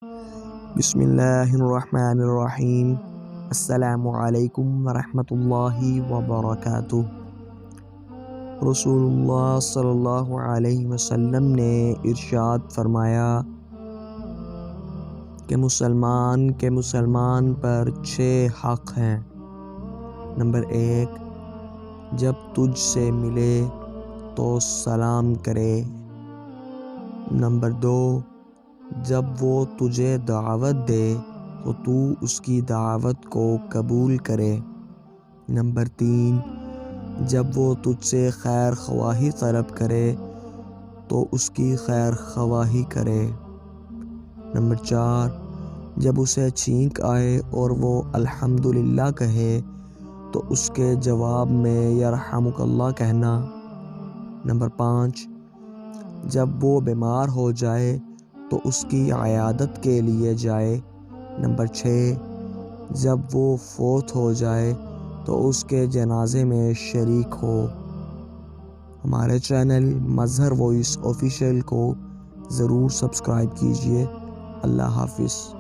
بسم اللہ الرحمن الرحیم۔ السلام علیکم ورحمۃ اللہ وبرکاتہ۔ رسول اللہ صلی اللہ علیہ وسلم نے ارشاد فرمایا کہ مسلمان پر 6 حق ہیں۔ نمبر 1، جب تجھ سے ملے تو سلام کرے۔ نمبر 2، جب وہ تجھے دعوت دے تو تو اس کی دعوت کو قبول کرے۔ نمبر 3، جب وہ تجھ سے خیر خواہی طلب کرے تو اس کی خیر خواہی کرے۔ نمبر 4، جب اسے چھینک آئے اور وہ الحمدللہ کہے تو اس کے جواب میں یرحمک اللہ کہنا۔ نمبر 5، جب وہ بیمار ہو جائے تو اس کی عیادت کے لیے جائے۔ نمبر 6، جب وہ فوت ہو جائے تو اس کے جنازے میں شریک ہو۔ ہمارے چینل مظہر وائس آفیشیل کو ضرور سبسکرائب کیجیے۔ اللہ حافظ۔